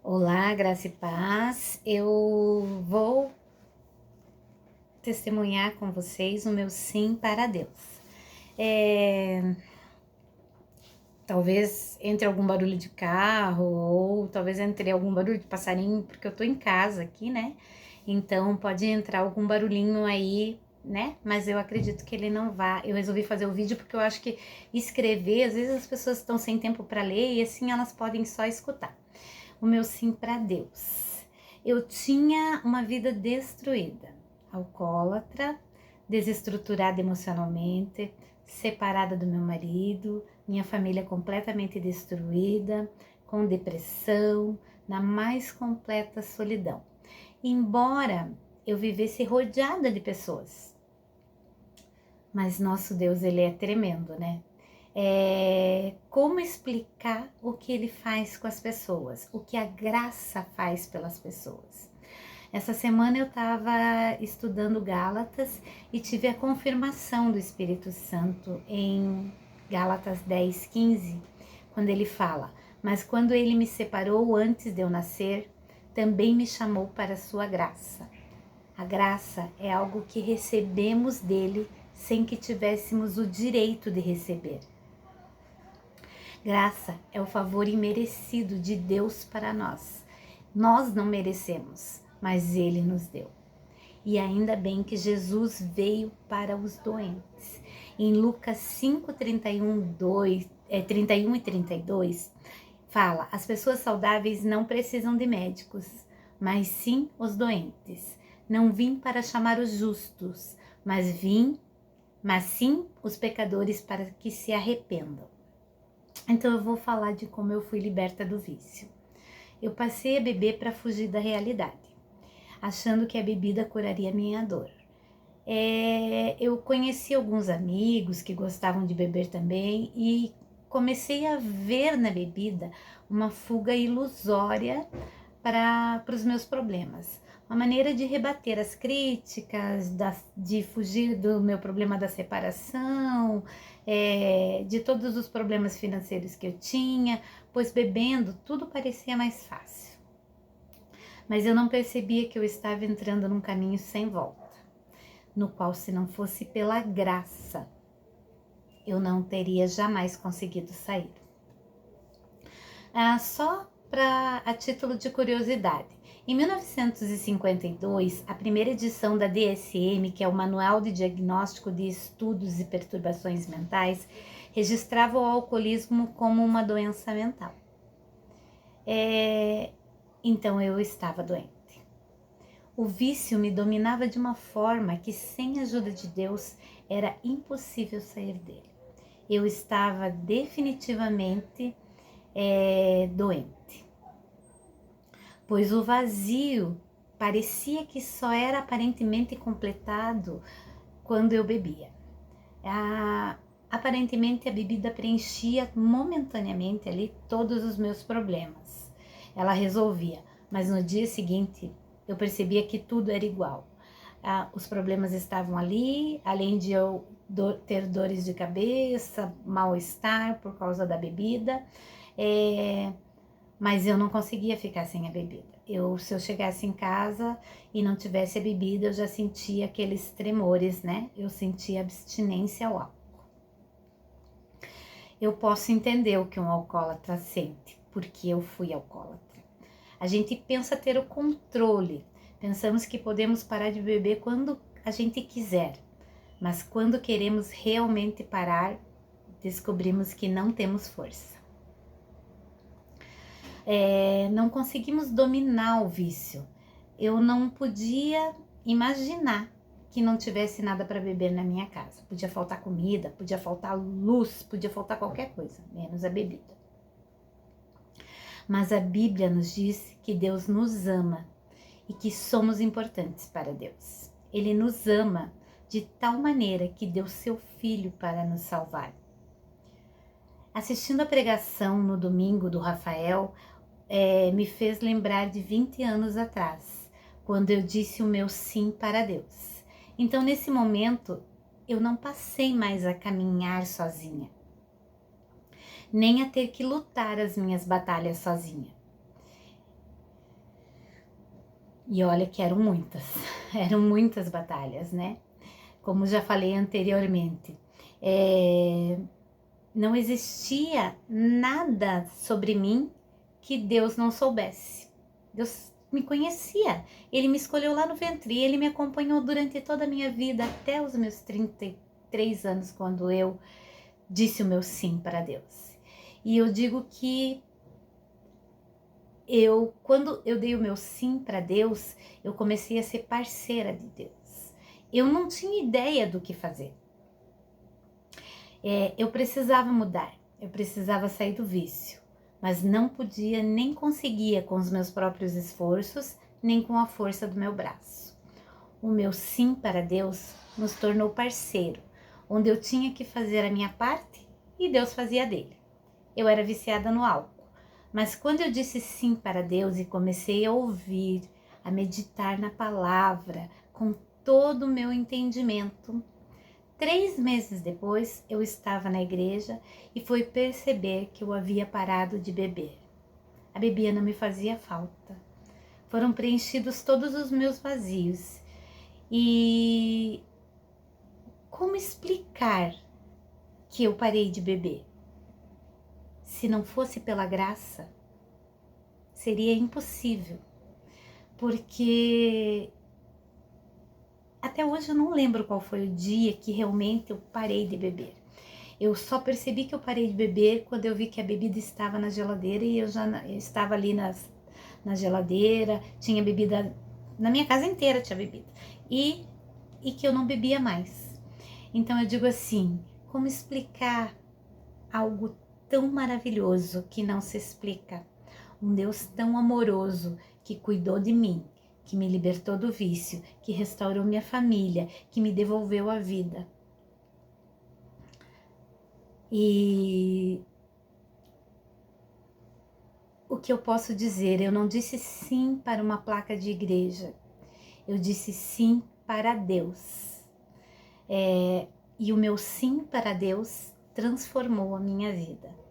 Olá, graça e paz. Eu vou testemunhar com vocês o meu sim para Deus. Talvez entre algum barulho de carro ou talvez entre algum barulho de passarinho, porque eu tô em casa aqui, né? Então pode entrar algum barulhinho aí, né? Mas eu acredito que ele não vá. Eu resolvi fazer o vídeo porque eu acho que escrever, às vezes as pessoas estão sem tempo para ler e assim elas podem só escutar. O meu sim para Deus. Eu tinha uma vida destruída, alcoólatra, desestruturada emocionalmente, separada do meu marido, minha família completamente destruída, com depressão, na mais completa solidão. Embora eu vivesse rodeada de pessoas, mas nosso Deus, ele é tremendo, né? Como explicar o que ele faz com as pessoas, o que a graça faz pelas pessoas. Essa semana eu estava estudando Gálatas e tive a confirmação do Espírito Santo em Gálatas 10:15, quando ele fala: Mas quando ele me separou antes de eu nascer, também me chamou para a sua graça. A graça é algo que recebemos dele sem que tivéssemos o direito de receber. Graça é o favor imerecido de Deus para nós. Nós não merecemos, mas Ele nos deu. E ainda bem que Jesus veio para os doentes. Em Lucas 5, 31 e 32, fala: as pessoas saudáveis não precisam de médicos, mas sim os doentes. Não vim para chamar os justos, mas sim os pecadores para que se arrependam. Então eu vou falar de como eu fui liberta do vício. Eu passei a beber para fugir da realidade, achando que a bebida curaria minha dor. Eu conheci alguns amigos que gostavam de beber também e comecei a ver na bebida uma fuga ilusória para os meus problemas. Uma maneira de rebater as críticas, de fugir do meu problema da separação, de todos os problemas financeiros que eu tinha, pois bebendo tudo parecia mais fácil. Mas eu não percebia que eu estava entrando num caminho sem volta, no qual, se não fosse pela graça, eu não teria jamais conseguido sair. Só a título de curiosidade, em 1952, a primeira edição da DSM, que é o Manual de Diagnóstico de Estudos e Perturbações Mentais, registrava o alcoolismo como uma doença mental. Então eu estava doente. O vício me dominava de uma forma que, sem a ajuda de Deus, era impossível sair dele. Eu estava definitivamente doente, pois o vazio parecia que só era aparentemente completado quando eu bebia. Aparentemente a bebida preenchia momentaneamente ali todos os meus problemas. Ela resolvia, mas no dia seguinte eu percebia que tudo era igual. Os problemas estavam ali, além de eu ter dores de cabeça, mal-estar por causa da bebida, mas eu não conseguia ficar sem a bebida. Se eu chegasse em casa e não tivesse a bebida, eu já sentia aqueles tremores, né? Eu sentia abstinência ao álcool. Eu posso entender o que um alcoólatra sente, porque eu fui alcoólatra. A gente pensa ter o controle, pensamos que podemos parar de beber quando a gente quiser, mas quando queremos realmente parar, descobrimos que não temos força. Não conseguimos dominar o vício. Eu não podia imaginar que não tivesse nada para beber na minha casa. Podia faltar comida, podia faltar luz, podia faltar qualquer coisa, menos a bebida. Mas a Bíblia nos diz que Deus nos ama e que somos importantes para Deus. Ele nos ama de tal maneira que deu seu Filho para nos salvar. Assistindo a pregação no domingo do Rafael, me fez lembrar de 20 anos atrás, quando eu disse o meu sim para Deus. Então, nesse momento, eu não passei mais a caminhar sozinha, nem a ter que lutar as minhas batalhas sozinha. E olha que eram muitas, eram muitas batalhas, né? Como já falei anteriormente, não existia nada sobre mim que Deus não soubesse. Deus me conhecia, Ele me escolheu lá no ventre, Ele me acompanhou durante toda a minha vida, até os meus 33 anos, quando eu disse o meu sim para Deus. E eu digo que quando eu dei o meu sim para Deus, eu comecei a ser parceira de Deus. Eu não tinha ideia do que fazer. Eu precisava mudar, eu precisava sair do vício, mas não podia nem conseguia com os meus próprios esforços, nem com a força do meu braço. O meu sim para Deus nos tornou parceiro, onde eu tinha que fazer a minha parte e Deus fazia a dele. Eu era viciada no álcool, mas quando eu disse sim para Deus e comecei a ouvir, a meditar na palavra com todo o meu entendimento, 3 meses depois eu estava na igreja e fui perceber que eu havia parado de beber. A bebida não me fazia falta. Foram preenchidos todos os meus vazios. E como explicar que eu parei de beber? Se não fosse pela graça, seria impossível, porque até hoje eu não lembro qual foi o dia que realmente eu parei de beber. Eu só percebi que eu parei de beber quando eu vi que a bebida estava na geladeira e eu estava ali na geladeira, tinha bebida, na minha casa inteira tinha bebida, e que eu não bebia mais. Então eu digo assim, como explicar algo tão maravilhoso que não se explica? Um Deus tão amoroso que cuidou de mim, que me libertou do vício, que restaurou minha família, que me devolveu a vida. E o que eu posso dizer? Eu não disse sim para uma placa de igreja, eu disse sim para Deus. E o meu sim para Deus transformou a minha vida.